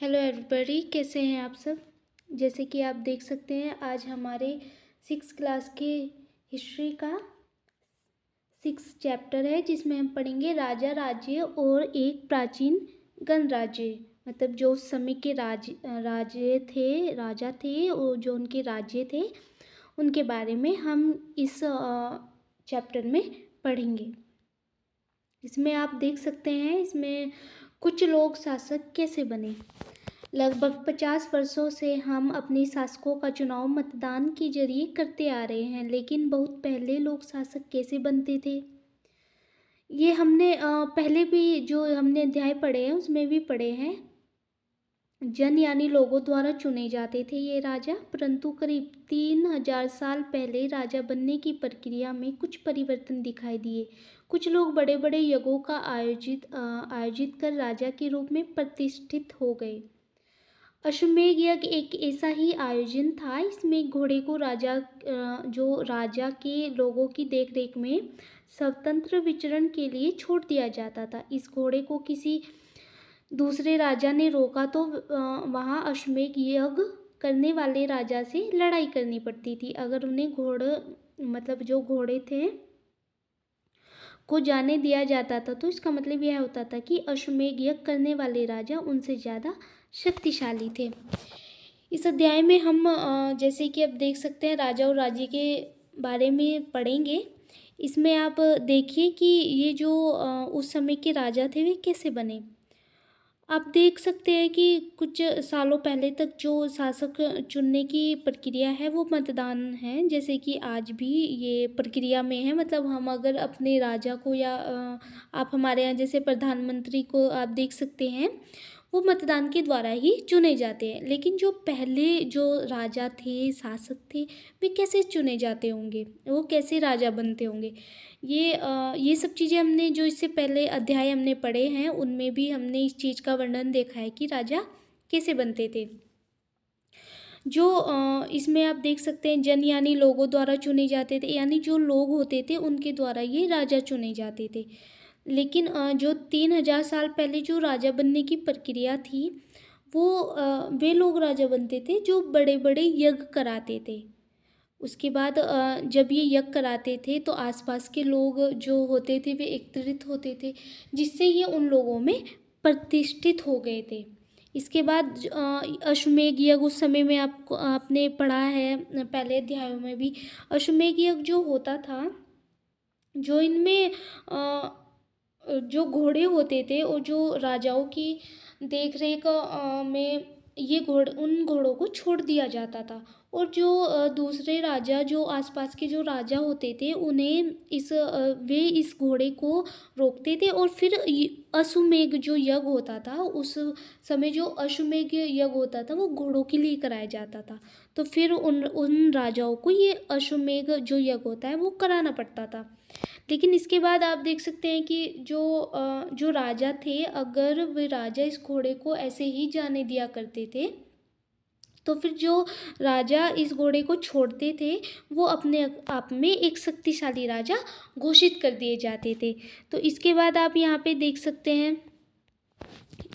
Hello everybody, कैसे हैं आप सब। जैसे कि आप देख सकते हैं, आज हमारे 6 क्लास के हिस्ट्री का 6 चैप्टर है, जिसमें हम पढ़ेंगे राजा राज्य और एक प्राचीन गणराज्य। मतलब जो उस समय के राजा थे और जो उनके राज्य थे, उनके बारे में हम इस चैप्टर में पढ़ेंगे। इसमें आप देख सकते हैं, इसमें कुछ लोग शासक कैसे बने। लगभग 50 वर्षों से हम अपने शासकों का चुनाव मतदान के जरिए करते आ रहे हैं, लेकिन बहुत पहले लोग शासक कैसे बनते थे ये हमने पहले भी जो हमने अध्याय पढ़े हैं उसमें भी पढ़े हैं। जन यानी लोगों द्वारा चुने जाते थे ये राजा, परंतु करीब 3000 साल पहले राजा बनने की प्रक्रिया में कुछ परिवर्तन दिखाई दिए। कुछ लोग बड़े बड़े यज्ञों का आयोजित कर राजा के रूप में प्रतिष्ठित हो गए। अश्वमेध यज्ञ एक ऐसा ही आयोजन था। इसमें घोड़े को जो राजा के लोगों की देखरेख में स्वतंत्र विचरण के लिए छोड़ दिया जाता था। इस घोड़े को किसी दूसरे राजा ने रोका तो वहाँ अश्वमेध यज्ञ करने वाले राजा से लड़ाई करनी पड़ती थी। अगर उन्हें जो घोड़े थे को जाने दिया जाता था, तो इसका मतलब यह होता था कि अश्वमेध यज्ञ करने वाले राजा उनसे ज़्यादा शक्तिशाली थे। इस अध्याय में हम जैसे कि आप देख सकते हैं, राजा और राज्य के बारे में पढ़ेंगे। इसमें आप देखिए कि ये जो उस समय के राजा थे वे कैसे बने। आप देख सकते हैं कि कुछ सालों पहले तक जो शासक चुनने की प्रक्रिया है वो मतदान है, जैसे कि आज भी ये प्रक्रिया में है। मतलब हम अगर अपने राजा को या आप हमारे यहाँ जैसे प्रधानमंत्री को आप देख सकते हैं, वो मतदान के द्वारा ही चुने जाते हैं। लेकिन जो पहले जो राजा थे, शासक थे, वे कैसे चुने जाते होंगे, वो कैसे राजा बनते होंगे, ये सब चीज़ें हमने जो इससे पहले अध्याय हमने पढ़े हैं उनमें भी हमने इस चीज़ का वर्णन देखा है कि राजा कैसे बनते थे। इसमें आप देख सकते हैं, जन यानी लोगों द्वारा चुने जाते थे, यानी जो लोग होते थे उनके द्वारा ये राजा चुने जाते थे। लेकिन जो 3000 साल पहले जो राजा बनने की प्रक्रिया थी, वे लोग राजा बनते थे जो बड़े बड़े यज्ञ कराते थे। उसके बाद जब ये यज्ञ कराते थे तो आसपास के लोग जो होते थे वे एकत्रित होते थे, जिससे ये उन लोगों में प्रतिष्ठित हो गए थे। इसके बाद अश्वमेध यज्ञ उस समय में आपने पढ़ा है पहले अध्यायों में भी। अश्वमेध यज्ञ जो होता था, जो इनमें जो घोड़े होते थे और जो राजाओं की देखरेख में ये उन घोड़ों को छोड़ दिया जाता था, और जो दूसरे राजा जो आसपास के जो राजा होते थे उन्हें वे इस घोड़े को रोकते थे, और फिर अश्वमेध जो यज्ञ होता था, उस समय जो अश्वमेध यज्ञ होता था वो घोड़ों के लिए कराया जाता था। तो फिर उन राजाओं को ये अश्वमेध जो यज्ञ होता है वो कराना पड़ता था। लेकिन इसके बाद आप देख सकते हैं कि जो राजा थे, अगर वे राजा इस घोड़े को ऐसे ही जाने दिया करते थे, तो फिर जो राजा इस घोड़े को छोड़ते थे वो अपने आप में एक शक्तिशाली राजा घोषित कर दिए जाते थे। तो इसके बाद आप यहाँ पे देख सकते हैं,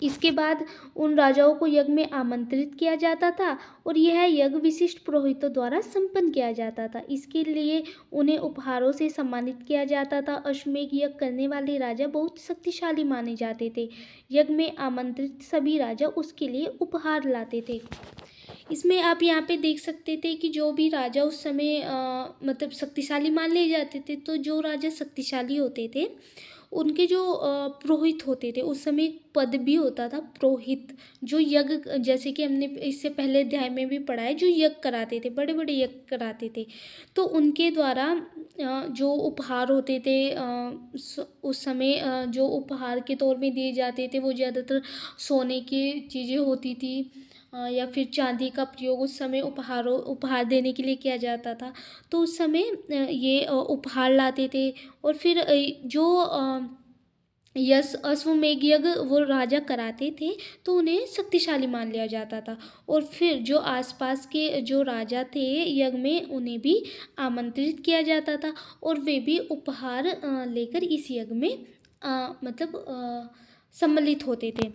इसके बाद उन राजाओं को यज्ञ में आमंत्रित किया जाता था, और यह यज्ञ विशिष्ट पुरोहितों द्वारा संपन्न किया जाता था। इसके लिए उन्हें उपहारों से सम्मानित किया जाता था। अश्वमेध यज्ञ करने वाले राजा बहुत शक्तिशाली माने जाते थे। यज्ञ में आमंत्रित सभी राजा उसके लिए उपहार लाते थे। इसमें आप यहाँ पे देख सकते थे कि जो भी राजा उस समय मतलब शक्तिशाली मान लिए जाते थे, तो जो राजा शक्तिशाली होते थे उनके जो पुरोहित होते थे, उस समय एक पद भी होता था पुरोहित, जो यज्ञ, जैसे कि हमने इससे पहले अध्याय में भी पढ़ा है, जो यज्ञ कराते थे, बड़े बड़े यज्ञ कराते थे, तो उनके द्वारा जो उपहार होते थे उस समय जो उपहार के तौर में दिए जाते थे वो ज़्यादातर सोने की चीज़ें होती थी, या फिर चांदी का प्रयोग उस समय उपहार देने के लिए किया जाता था। तो उस समय ये उपहार लाते थे, और फिर अश्वमेध यज्ञ वो राजा कराते थे तो उन्हें शक्तिशाली मान लिया जाता था, और फिर जो आसपास के जो राजा थे यज्ञ में उन्हें भी आमंत्रित किया जाता था, और वे भी उपहार लेकर इस यज्ञ में सम्मिलित होते थे।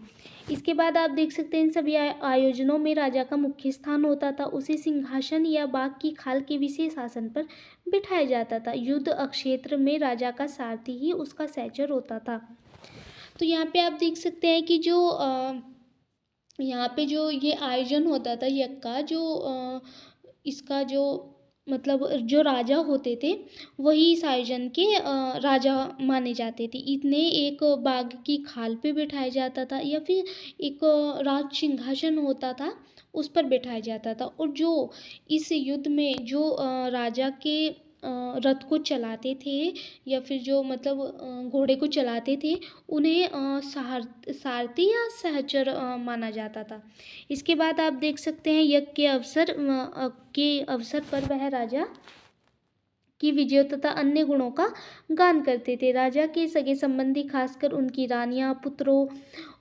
इसके बाद आप देख सकते हैं इन सभी आयोजनों में राजा का मुख्य स्थान होता था, उसे सिंहासन या बाघ की खाल के विशेष आसन पर बिठाया जाता था। युद्ध क्षेत्र में राजा का सारथी ही उसका सहचर होता था। तो यहाँ पे आप देख सकते हैं कि जो यहाँ पे जो ये आयोजन होता था यज्ञ का, जो इसका जो मतलब जो राजा होते थे वही इस आयोजन के राजा माने जाते थे। इन्हें एक बाघ की खाल पे बिठाया जाता था या फिर एक राज सिंहासन होता था उस पर बिठाया जाता था। और जो इस युद्ध में जो राजा के रथ को चलाते थे या फिर जो मतलब घोड़े को चलाते थे उन्हें सारथी या सहचर माना जाता था। इसके बाद आप देख सकते हैं यज्ञ के अवसर पर वह राजा की विजय तथा अन्य गुणों का गान करते थे। राजा के सगे संबंधी खासकर उनकी रानियां, पुत्रों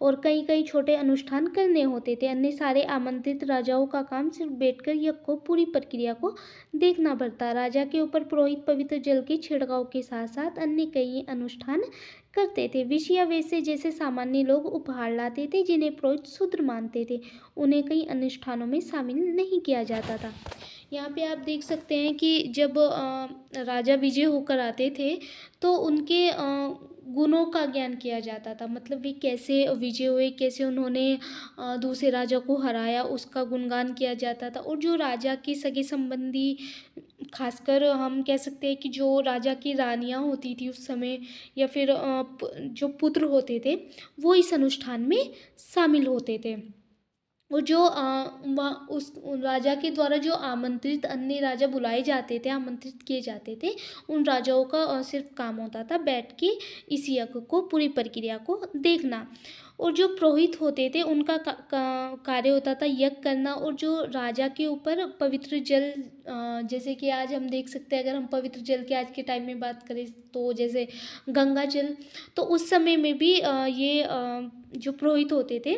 और कई कई छोटे अनुष्ठान करने होते थे। अन्य सारे आमंत्रित राजाओं का काम सिर्फ बैठकर यज्ञ को पूरी प्रक्रिया को देखना पड़ता। राजा के ऊपर पुरोहित पवित्र जल के छिड़काव के साथ साथ अन्य कई अनुष्ठान करते थे। विष या वैसे जैसे सामान्य लोग उपहार लाते थे जिन्हें पुरोहित शूद्र मानते थे, उन्हें कई अनुष्ठानों में शामिल नहीं किया जाता था। यहाँ पे आप देख सकते हैं कि जब राजा विजय होकर आते थे तो उनके गुणों का ज्ञान किया जाता था, मतलब वे कैसे विजय हुए, कैसे उन्होंने दूसरे राजा को हराया, उसका गुणगान किया जाता था। और जो राजा के सगे संबंधी, खासकर हम कह सकते हैं कि जो राजा की रानियां होती थी उस समय या फिर जो पुत्र होते थे वो इस अनुष्ठान में शामिल होते थे। और जो उस राजा के द्वारा जो आमंत्रित अन्य राजा बुलाए जाते थे, आमंत्रित किए जाते थे, उन राजाओं का सिर्फ काम होता था बैठ के इस यज्ञ को, पूरी प्रक्रिया को देखना। और जो पुरोहित होते थे उनका कार्य होता था यज्ञ करना। और जो राजा के ऊपर पवित्र जल, जैसे कि आज हम देख सकते हैं, अगर हम पवित्र जल की आज के टाइम में बात करें तो जैसे गंगा जल, तो उस समय में भी ये जो पुरोहित होते थे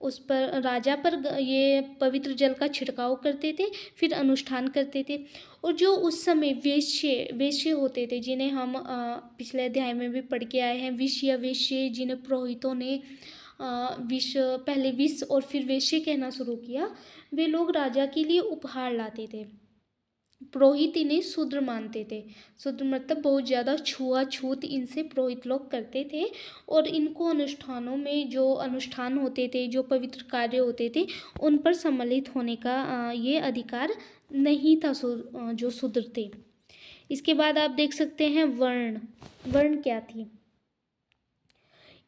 उस पर, राजा पर ये पवित्र जल का छिड़काव करते थे, फिर अनुष्ठान करते थे। और जो उस समय वेश्य होते थे, जिन्हें हम पिछले अध्याय में भी पढ़ के आए हैं, विष या वेश्य, जिन्हें पुरोहितों ने पहले विष और फिर वेश्य कहना शुरू किया, वे लोग राजा के लिए उपहार लाते थे। पुरोहित इन्हें शूद्र मानते थे। शूद्र मतलब बहुत ज़्यादा छुआछूत इनसे पुरोहित लोग करते थे। और इनको अनुष्ठानों में जो अनुष्ठान होते थे, जो पवित्र कार्य होते थे, उन पर सम्मिलित होने का ये अधिकार नहीं था जो शूद्र थे। इसके बाद आप देख सकते हैं वर्ण क्या थी।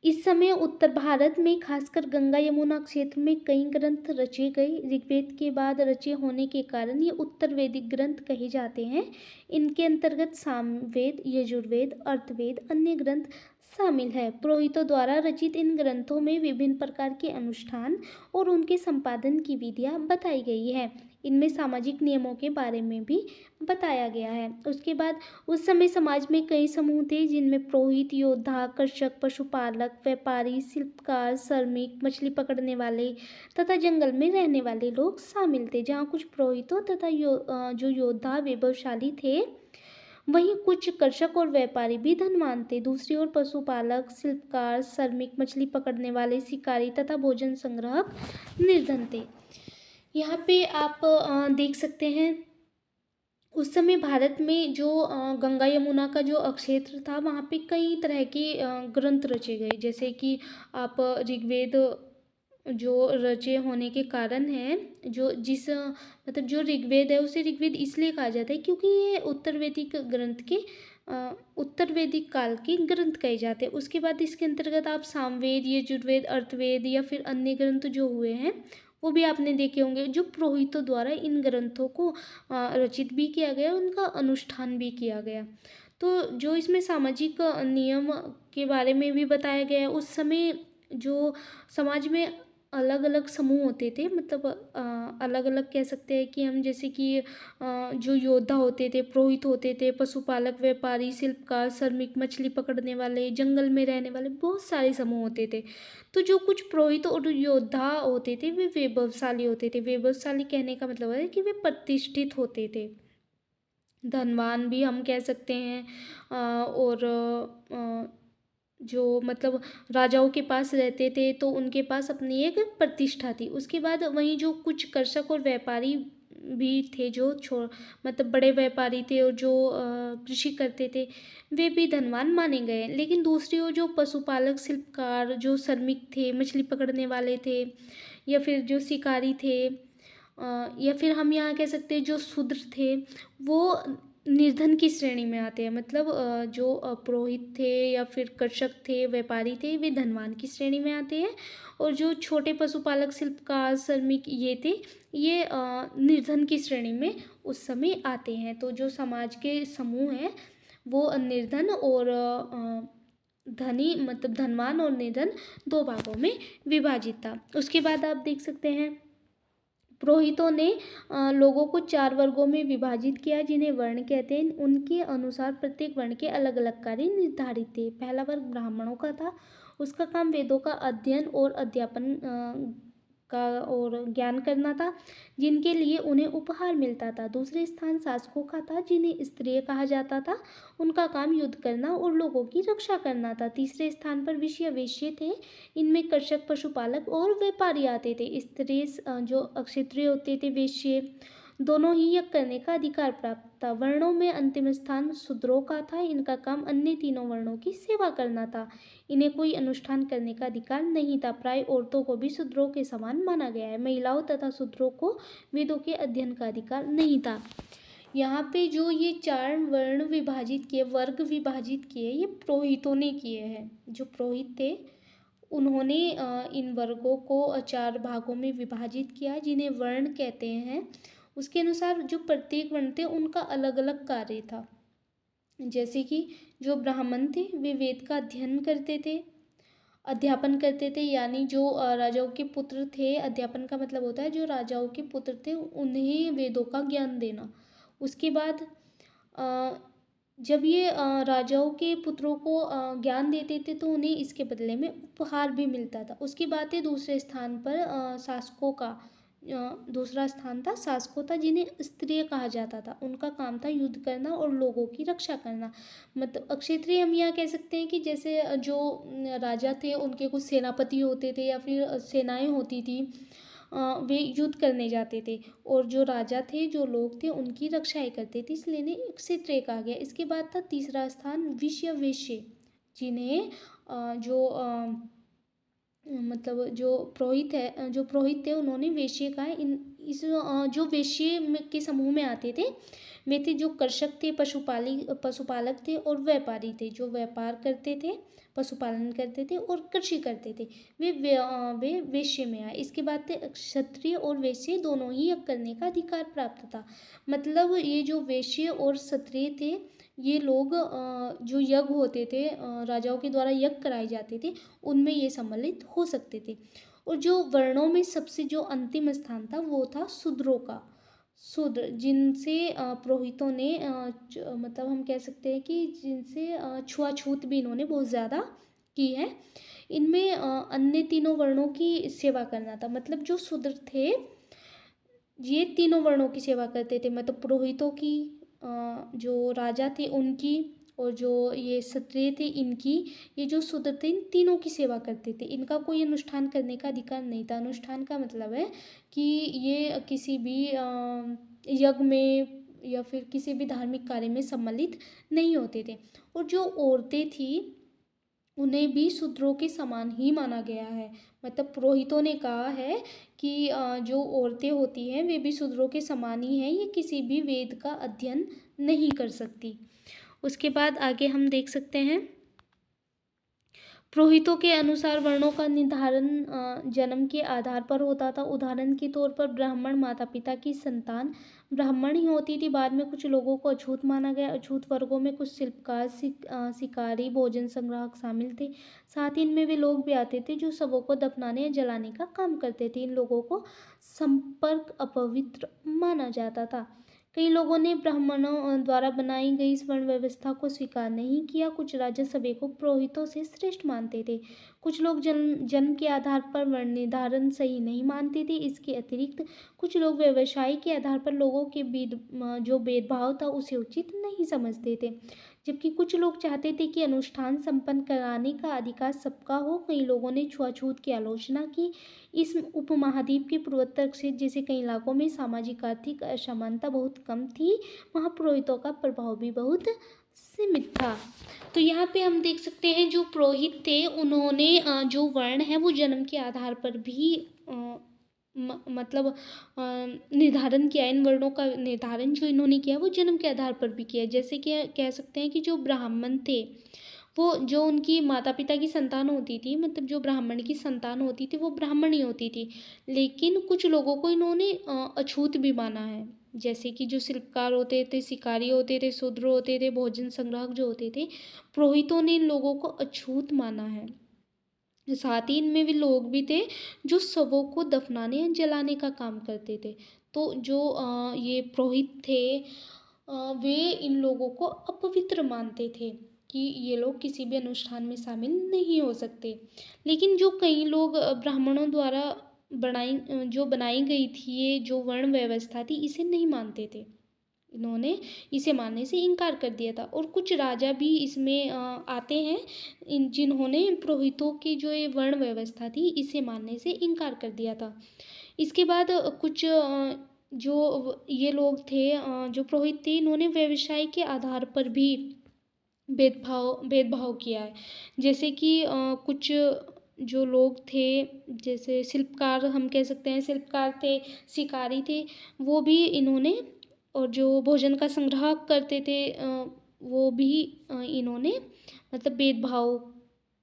इस समय उत्तर भारत में खासकर गंगा यमुना क्षेत्र में कई ग्रंथ रचे गए। ऋग्वेद के बाद रचे होने के कारण ये उत्तर वैदिक ग्रंथ कहे जाते हैं। इनके अंतर्गत सामवेद, यजुर्वेद, अर्थवेद, अन्य ग्रंथ शामिल है। पुरोहितों द्वारा रचित इन ग्रंथों में विभिन्न प्रकार के अनुष्ठान और उनके संपादन की विधियाँ बताई गई है। इनमें सामाजिक नियमों के बारे में भी बताया गया है। उसके बाद उस समय समाज में कई समूह थे जिनमें पुरोहित, योद्धा, कृषक, पशुपालक, व्यापारी, शिल्पकार, श्रमिक, मछली पकड़ने वाले तथा जंगल में रहने वाले लोग शामिल थे। जहाँ कुछ पुरोहितों तथा जो योद्धा वैभवशाली थे, वहीं कुछ कृषक और व्यापारी भी धनवान थे। दूसरी ओर पशुपालक, शिल्पकार, श्रमिक, मछली पकड़ने वाले, शिकारी तथा भोजन संग्राहक निर्धन थे। यहाँ पे आप देख सकते हैं उस समय भारत में जो गंगा यमुना का जो क्षेत्र था वहाँ पे कई तरह के ग्रंथ रचे गए। जैसे कि आप ऋग्वेद जो रचे होने के कारण है, जो जिस मतलब जो ऋग्वेद है उसे ऋग्वेद इसलिए कहा जाता है क्योंकि ये उत्तर वैदिक ग्रंथ के उत्तर वैदिक काल के ग्रंथ कहे जाते हैं। उसके बाद इसके अंतर्गत आप सामवेद, यजुर्वेद, अर्थवेद या फिर अन्य ग्रंथ जो हुए हैं वो भी आपने देखे होंगे, जो पुरोहितों द्वारा इन ग्रंथों को रचित भी किया गया, उनका अनुष्ठान भी किया गया। तो जो इसमें सामाजिक नियम के बारे में भी बताया गया है। उस समय जो समाज में अलग अलग समूह होते थे, मतलब अलग अलग कह सकते हैं कि हम, जैसे कि जो योद्धा होते थे, पुरोहित होते थे, पशुपालक, व्यापारी, शिल्पकार, श्रमिक, मछली पकड़ने वाले, जंगल में रहने वाले, बहुत सारे समूह होते थे। तो जो कुछ पुरोहित और योद्धा होते थे वे वैभवशाली होते थे। वैभवशाली कहने का मतलब है कि वे प्रतिष्ठित होते थे, धनवान भी हम कह सकते हैं। और जो मतलब राजाओं के पास रहते थे, तो उनके पास अपनी एक प्रतिष्ठा थी। उसके बाद वहीं जो कुछ कृषक और व्यापारी भी थे, जो मतलब बड़े व्यापारी थे और जो कृषि करते थे, वे भी धनवान माने गए। लेकिन दूसरी ओर जो पशुपालक, शिल्पकार, जो श्रमिक थे, मछली पकड़ने वाले थे, या फिर जो शिकारी थे, या फिर हम यहाँ कह सकते हैं जो शूद्र थे, वो निर्धन की श्रेणी में आते हैं। मतलब जो पुरोहित थे या फिर कृषक थे, व्यापारी थे, वे धनवान की श्रेणी में आते हैं। और जो छोटे पशुपालक, शिल्पकार, श्रमिक ये थे, ये निर्धन की श्रेणी में उस समय आते हैं। तो जो समाज के समूह हैं वो निर्धन और धनी, मतलब धनवान और निर्धन, दो भागों में विभाजित था। उसके बाद आप देख सकते हैं पुरोहितों ने लोगों को 4 वर्गों में विभाजित किया, जिन्हें वर्ण कहते हैं। उनके अनुसार प्रत्येक वर्ण के अलग अलग कार्य निर्धारित थे। पहला वर्ग ब्राह्मणों का था। उसका काम वेदों का अध्ययन और अध्यापन का और ज्ञान करना था, जिनके लिए उन्हें उपहार मिलता था। दूसरे स्थान शासकों का था, जिन्हें स्त्रिय कहा जाता था। उनका काम युद्ध करना और लोगों की रक्षा करना था। तीसरे स्थान पर विषय वेश्ये थे। इनमें कृषक, पशुपालक और व्यापारी आते थे। स्त्री जो अक्षत्रिय होते थे, वेश्ये, दोनों ही यज्ञ करने का अधिकार प्राप्त था। वर्णों में अंतिम स्थान शूद्रों का था। इनका काम अन्य तीनों वर्णों की सेवा करना था। इन्हें कोई अनुष्ठान करने का अधिकार नहीं था। प्राय औरतों को भी शूद्रों के समान माना गया है। महिलाओं तथा शूद्रों को वेदों के अध्ययन का अधिकार नहीं था। यहाँ पे जो ये 4 वर्ण विभाजित किए, वर्ग विभाजित किए, ये पुरोहितों ने किए हैं। जो पुरोहित थे उन्होंने इन वर्गों को 4 भागों में विभाजित किया, जिन्हें वर्ण कहते हैं। उसके अनुसार जो प्रत्येक वर्ण थे उनका अलग अलग कार्य था। जैसे कि जो ब्राह्मण थे वे वेद का अध्ययन करते थे, अध्यापन करते थे, यानी जो राजाओं के पुत्र थे, अध्यापन का मतलब होता है जो राजाओं के पुत्र थे उन्हें वेदों का ज्ञान देना। उसके बाद जब ये राजाओं के पुत्रों को ज्ञान देते थे तो उन्हें इसके बदले में उपहार भी मिलता था। उसकी बात है दूसरे स्थान पर शासकों का। दूसरा स्थान था शासकों था, जिन्हें स्त्रिय कहा जाता था। उनका काम था युद्ध करना और लोगों की रक्षा करना। मतलब अक्षत्रिय हम यहाँ कह सकते हैं कि जैसे जो राजा थे उनके कुछ सेनापति होते थे या फिर सेनाएं होती थी, वे युद्ध करने जाते थे। और जो राजा थे, जो लोग थे, उनकी रक्षाएं करते थे, इसलिए इन्हें क्षत्रिय कहा गया। इसके बाद था तीसरा स्थान विषय वेश्ये, जिन्हें जो मतलब जो पुरोहित है, जो पुरोहित थे उन्होंने वेश्ये कहा है। जो वेश्ये के समूह में आते थे वे थे जो कृषक थे, पशुपालक थे और व्यापारी थे। जो व्यापार करते थे, पशुपालन करते थे और कृषि करते थे, वे वेश्ये में आए। इसके बाद थे क्षत्रिय और वेश्ये, दोनों ही यज्ञ करने का अधिकार प्राप्त था। मतलब ये जो वेश्ये और क्षत्रिय थे, ये लोग जो यज्ञ होते थे, राजाओं के द्वारा यज्ञ कराए जाते थे, उनमें ये सम्मिलित हो सकते थे। और जो वर्णों में सबसे जो अंतिम स्थान था वो था शूद्रों का। शूद्र जिनसे पुरोहितों ने मतलब हम कह सकते हैं कि जिनसे छुआछूत भी इन्होंने बहुत ज़्यादा की है। इनमें अन्य तीनों वर्णों की सेवा करना था। मतलब जो शूद्र थे ये तीनों वर्णों की सेवा करते थे, मतलब पुरोहितों की, जो राजा थे उनकी, और जो ये क्षत्रिय थे इनकी। ये जो शूद्र थे इन तीनों की सेवा करते थे। इनका कोई अनुष्ठान करने का अधिकार नहीं था। अनुष्ठान का मतलब है कि ये किसी भी यज्ञ में या फिर किसी भी धार्मिक कार्य में सम्मिलित नहीं होते थे। और जो औरतें थी उन्हें भी शूद्रों के समान ही माना गया है। मतलब पुरोहितों ने कहा है कि जो औरतें होती हैं वे भी शूद्रों के समान ही हैं, ये किसी भी वेद का अध्ययन नहीं कर सकती। उसके बाद आगे हम देख सकते हैं पुरोहितों के अनुसार वर्णों का निर्धारण जन्म के आधार पर होता था। उदाहरण के तौर पर ब्राह्मण माता पिता की संतान ब्राह्मण ही होती थी। बाद में कुछ लोगों को अछूत माना गया। अछूत वर्गों में कुछ शिल्पकार, शिकारी, भोजन संग्राहक शामिल थे। साथ ही इनमें वे लोग भी आते थे जो शवों को दफनाने या जलाने का काम करते थे। इन लोगों को संपर्क अपवित्र माना जाता था। कई लोगों ने ब्राह्मणों द्वारा बनाई गई इस वर्ण व्यवस्था को स्वीकार नहीं किया। कुछ राजा सभी को पुरोहितों से श्रेष्ठ मानते थे। कुछ लोग जन्म के आधार पर वर्ण निर्धारण सही नहीं मानते थे। इसके अतिरिक्त कुछ लोग व्यवसाय के आधार पर लोगों के जो भेदभाव था उसे उचित नहीं समझते थे। जबकि कुछ लोग चाहते थे कि अनुष्ठान संपन्न कराने का अधिकार सबका हो। कई लोगों ने छुआछूत की आलोचना की। इस उपमहाद्वीप के पूर्वोत्तर क्षेत्र जैसे कई इलाकों में सामाजिक आर्थिक असमानता बहुत कम थी। वहाँ पुरोहितों का प्रभाव भी बहुत सीमित था। तो यहाँ पे हम देख सकते हैं जो पुरोहित थे उन्होंने जो वर्ण है वो जन्म के आधार पर भी मतलब निर्धारण किया। इन वर्णों का निर्धारण जो इन्होंने किया वो जन्म के आधार पर भी किया। जैसे कि कह सकते हैं कि जो ब्राह्मण थे वो जो उनकी माता पिता की संतान होती थी, मतलब जो ब्राह्मण की संतान होती थी वो ब्राह्मण ही होती थी। लेकिन कुछ लोगों को इन्होंने अछूत भी माना है। जैसे कि जो शिल्पकार होते थे, शिकारी होते थे, शूद्र होते थे, भोजन संग्राहक जो होते थे, पुरोहितों ने इन लोगों को अछूत माना है। साथ ही इनमें भी लोग भी थे जो शवों को दफनाने या जलाने का काम करते थे। तो जो ये पुरोहित थे वे इन लोगों को अपवित्र मानते थे कि ये लोग किसी भी अनुष्ठान में शामिल नहीं हो सकते। लेकिन जो कई लोग ब्राह्मणों द्वारा जो बनाई गई थी ये जो वर्ण व्यवस्था थी इसे नहीं मानते थे। इन्होंने इसे मानने से इनकार कर दिया था। और कुछ राजा भी इसमें आते हैं जिन्होंने पुरोहितों की जो ये वर्ण व्यवस्था थी इसे मानने से इनकार कर दिया था। इसके बाद कुछ ये लोग थे जो पुरोहित थे इन्होंने व्यवसाय के आधार पर भी भेदभाव किया है। जैसे कि कुछ जो लोग थे जैसे शिल्पकार हम कह सकते हैं, शिल्पकार थे, शिकारी थे, वो भी इन्होंने और जो भोजन का संग्रह करते थे वो भी इन्होंने मतलब भेदभाव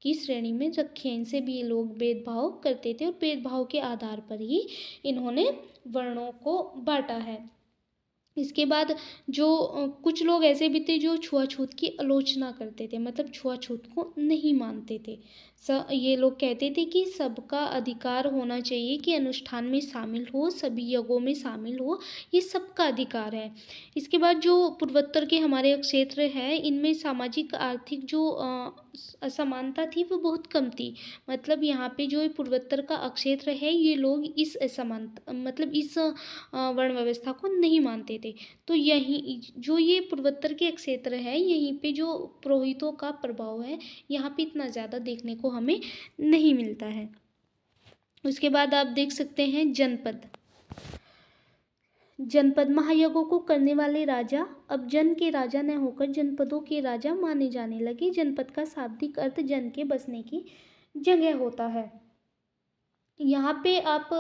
की श्रेणी में रखे। इनसे भी ये लोग भेदभाव करते थे और भेदभाव के आधार पर ही इन्होंने वर्णों को बांटा है। इसके बाद जो कुछ लोग ऐसे भी थे जो छुआछूत की आलोचना करते थे, मतलब छुआछूत को नहीं मानते थे। ये लोग कहते थे कि सबका अधिकार होना चाहिए कि अनुष्ठान में शामिल हो, सभी यज्ञों में शामिल हो, ये सबका अधिकार है। इसके बाद जो पूर्वोत्तर के हमारे क्षेत्र है इनमें सामाजिक आर्थिक जो असमानता थी वो बहुत कम थी। मतलब यहाँ पे जो पूर्वोत्तर का क्षेत्र है ये लोग इस असमानता मतलब इस वर्ण व्यवस्था को नहीं मानते थे। तो यही जो ये पूर्वोत्तर के क्षेत्र है यहीं पे जो पुरोहितों का प्रभाव है यहाँ पे इतना ज़्यादा देखने को हमें नहीं मिलता है। उसके बाद आप देख सकते हैं जनपद। जनपद महायज्ञों को करने वाले राजा अब जन के राजा न होकर जनपदों के राजा माने जाने लगे। जनपद का शाब्दिक अर्थ जन के बसने की जगह होता है। यहाँ पे आप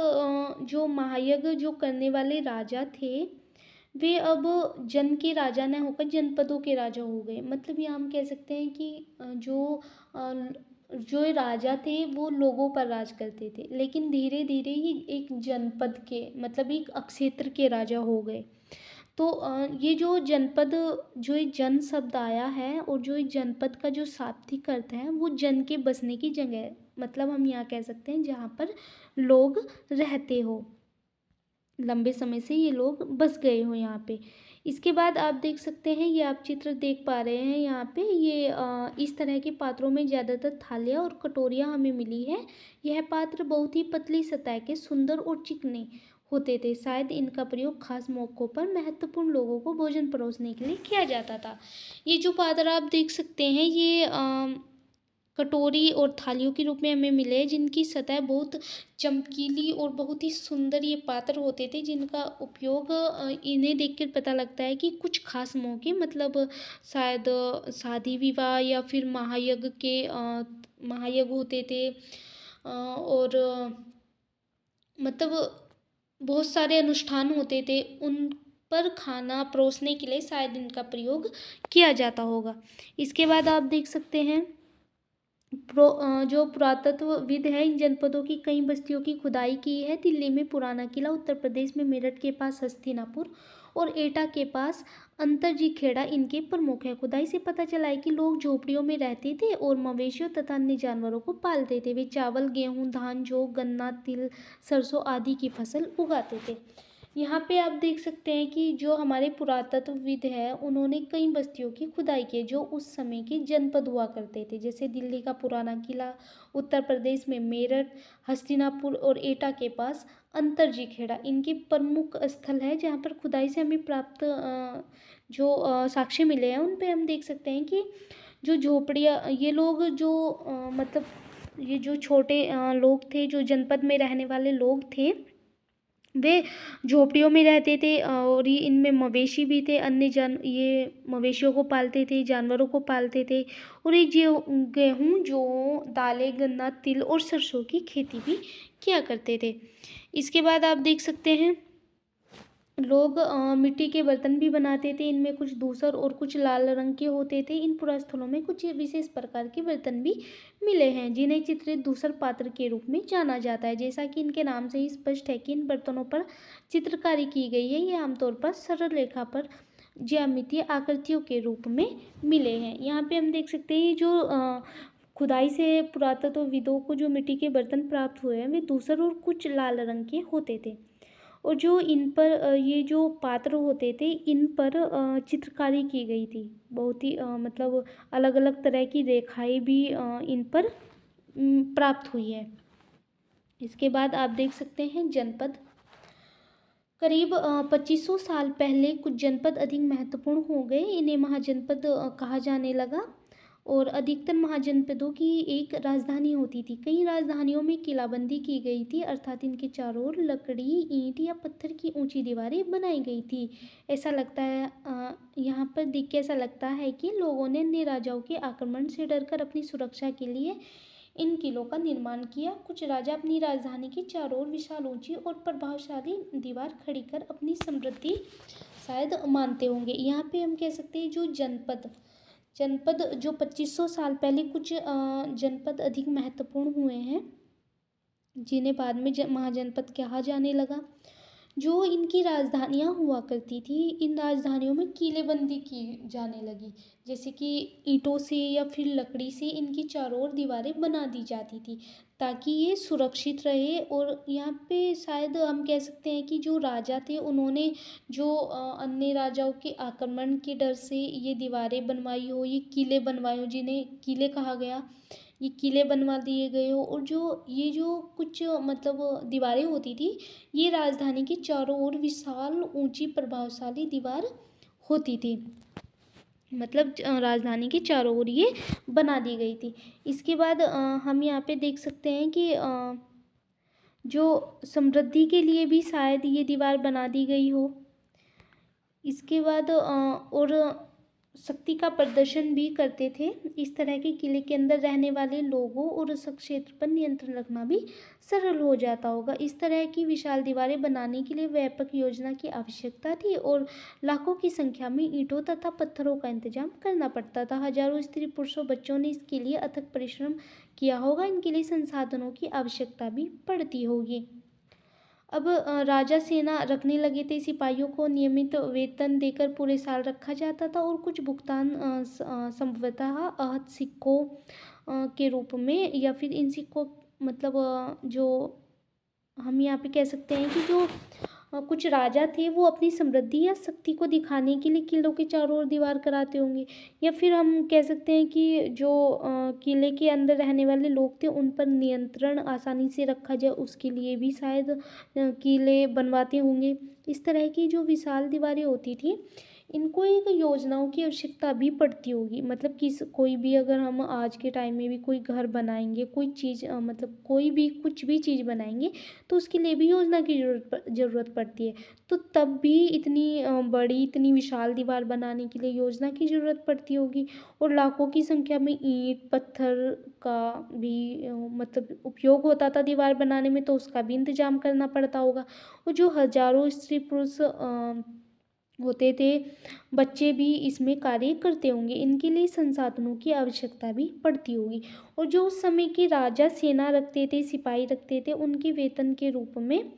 जो महायज्ञ जो करने वाले राजा थे वे अब जन के राजा न होकर जनपदों के राजा हो गए। मतलब यहाँ हम कह सकते हैं कि जो ये राजा थे वो लोगों पर राज करते थे, लेकिन धीरे धीरे ही एक जनपद के मतलब एक क्षेत्र के राजा हो गए। तो ये जो जनपद जो ये जन शब्द आया है और जो ये जनपद का जो शाब्दिक अर्थ है वो जन के बसने की जगह है। मतलब हम यहाँ कह सकते हैं जहाँ पर लोग रहते हो, लंबे समय से ये लोग बस गए हो यहाँ पे। इसके बाद आप देख सकते हैं ये आप चित्र देख पा रहे हैं यहाँ पे ये इस तरह के पात्रों में ज़्यादातर थालियाँ और कटोरियाँ हमें मिली है। यह पात्र बहुत ही पतली सतह के सुंदर और चिकने होते थे। शायद इनका प्रयोग खास मौक़ों पर महत्वपूर्ण लोगों को भोजन परोसने के लिए किया जाता था। ये जो पात्र आप देख सकते हैं ये कटोरी और थालियों के रूप में हमें मिले जिनकी सतह बहुत चमकीली और बहुत ही सुंदर ये पात्र होते थे जिनका उपयोग इन्हें देखकर पता लगता है कि कुछ खास मौके मतलब शायद शादी विवाह या फिर महायज्ञ होते थे और मतलब बहुत सारे अनुष्ठान होते थे उन पर खाना परोसने के लिए शायद इनका प्रयोग किया जाता होगा। इसके बाद आप देख सकते हैं जो पुरातत्वविद है इन जनपदों की कई बस्तियों की खुदाई की है। दिल्ली में पुराना किला, उत्तर प्रदेश में मेरठ के पास हस्तिनापुर और एटा के पास अंतरजी खेड़ा इनके प्रमुख है। खुदाई से पता चला है कि लोग झोपड़ियों में रहते थे और मवेशियों तथा अन्य जानवरों को पालते थे। वे चावल, गेहूँ, धान, जौ, गन्ना, तिल, सरसों आदि की फसल उगाते थे। यहाँ पे आप देख सकते हैं कि जो हमारे पुरातत्वविद है उन्होंने कई बस्तियों की खुदाई की जो उस समय के जनपद हुआ करते थे। जैसे दिल्ली का पुराना किला, उत्तर प्रदेश में मेरठ, हस्तिनापुर और एटा के पास अंतरजी खेड़ा इनके प्रमुख स्थल है, जहाँ पर खुदाई से हमें प्राप्त जो साक्ष्य मिले हैं उन पे हम देख सकते हैं कि जो झोपड़ियाँ ये लोग जो मतलब ये जो छोटे लोग थे, जो जनपद में रहने वाले लोग थे, वे झोपड़ियों में रहते थे और ये इनमें मवेशी भी थे, अन्य ये मवेशियों को पालते थे, जानवरों को पालते थे और ये जो गेहूँ, जौ, दालें, गन्ना, तिल और सरसों की खेती भी किया करते थे। इसके बाद आप देख सकते हैं लोग मिट्टी के बर्तन भी बनाते थे, इनमें कुछ धूसर और कुछ लाल रंग के होते थे। इन पुरास्थलों में कुछ विशेष प्रकार के बर्तन भी मिले हैं, जिन्हें चित्रित धूसर पात्र के रूप में जाना जाता है। जैसा कि इनके नाम से ही स्पष्ट है कि इन बर्तनों पर चित्रकारी की गई है। ये आमतौर पर सरल रेखा पर ज्यामितीय आकृतियों के रूप में मिले हैं। यहाँ पे हम देख सकते हैं जो खुदाई से पुरातत्वविदों को जो मिट्टी के बर्तन प्राप्त हुए हैं, वे धूसर और कुछ लाल रंग के होते थे और जो इन पर ये जो पात्र होते थे, इन पर चित्रकारी की गई थी। बहुत ही मतलब अलग अलग तरह की रेखाएं भी इन पर प्राप्त हुई है। इसके बाद आप देख सकते हैं जनपद। करीब 2500 साल पहले कुछ जनपद अधिक महत्वपूर्ण हो गए, इन्हें महाजनपद कहा जाने लगा और अधिकतर महाजनपदों की एक राजधानी होती थी। कई राजधानियों में किलाबंदी की गई थी, अर्थात इनके चारों ओर लकड़ी, ईंट या पत्थर की ऊंची दीवारें बनाई गई थी। ऐसा लगता है यहाँ पर देख के ऐसा लगता है कि लोगों ने अन्य राजाओं के आक्रमण से डरकर अपनी सुरक्षा के लिए इन किलों का निर्माण किया। कुछ राजा अपनी राजधानी के चारों ओर विशाल, ऊंची और प्रभावशाली दीवार खड़ी कर अपनी समृद्धि शायद मानते होंगे। यहाँ पे हम कह सकते हैं जो जनपद जो 2500 साल पहले कुछ जनपद अधिक महत्वपूर्ण हुए हैं, जिन्हें बाद में महाजनपद कहा जाने लगा। जो इनकी राजधानियाँ हुआ करती थी, इन राजधानियों में किलेबंदी की जाने लगी, जैसे कि ईंटों से या फिर लकड़ी से इनकी चारों ओर दीवारें बना दी जाती थी ताकि ये सुरक्षित रहे। और यहाँ पे शायद हम कह सकते हैं कि जो राजा थे उन्होंने जो अन्य राजाओं के आक्रमण के डर से ये दीवारें बनवाई हो, ये किले बनवाए हो, जिन्हें किले कहा गया, ये किले बनवा दिए गए हो। और जो ये जो कुछ मतलब दीवारें होती थी, ये राजधानी के चारों ओर विशाल, ऊंची, प्रभावशाली दीवार होती थी, मतलब राजधानी के चारों ओर ये बना दी गई थी। इसके बाद हम यहाँ पे देख सकते हैं कि जो समृद्धि के लिए भी शायद ये दीवार बना दी गई हो। इसके बाद और शक्ति का प्रदर्शन भी करते थे। इस तरह के किले के अंदर रहने वाले लोगों और उस क्षेत्र पर नियंत्रण रखना भी सरल हो जाता होगा। इस तरह की विशाल दीवारें बनाने के लिए व्यापक योजना की आवश्यकता थी और लाखों की संख्या में ईंटों तथा पत्थरों का इंतजाम करना पड़ता था। हजारों स्त्री, पुरुषों, बच्चों ने इसके लिए अथक परिश्रम किया होगा। इनके लिए संसाधनों की आवश्यकता भी पड़ती होगी। अब राजा सेना रखने लगे थे, सिपाहियों को नियमित वेतन देकर पूरे साल रखा जाता था और कुछ भुगतान संभवतः आहत सिक्कों के रूप में, या फिर इन सिक्कों मतलब जो हम यहाँ पे कह सकते हैं कि जो कुछ राजा थे वो अपनी समृद्धि या शक्ति को दिखाने के लिए किलों के चारों ओर दीवार कराते होंगे, या फिर हम कह सकते हैं कि जो किले के अंदर रहने वाले लोग थे उन पर नियंत्रण आसानी से रखा जाए, उसके लिए भी शायद किले बनवाते होंगे। इस तरह की जो विशाल दीवारें होती थी, इनको एक योजनाओं की आवश्यकता भी पड़ती होगी। मतलब कोई भी अगर हम आज के टाइम में भी कोई घर बनाएंगे, कोई चीज़ मतलब कोई भी कुछ भी चीज़ बनाएंगे, तो उसके लिए भी योजना की ज़रूरत पड़ती है। तो तब भी इतनी बड़ी, इतनी विशाल दीवार बनाने के लिए योजना की ज़रूरत पड़ती होगी और लाखों की संख्या में ईंट, पत्थर का भी मतलब उपयोग होता था दीवार बनाने में, तो उसका भी इंतजाम करना पड़ता होगा। और जो हजारों स्त्री पुरुष होते थे, बच्चे भी इसमें कार्य करते होंगे, इनके लिए संसाधनों की आवश्यकता भी पड़ती होगी। और जो उस समय के राजा सेना रखते थे, सिपाही रखते थे, उनके वेतन के रूप में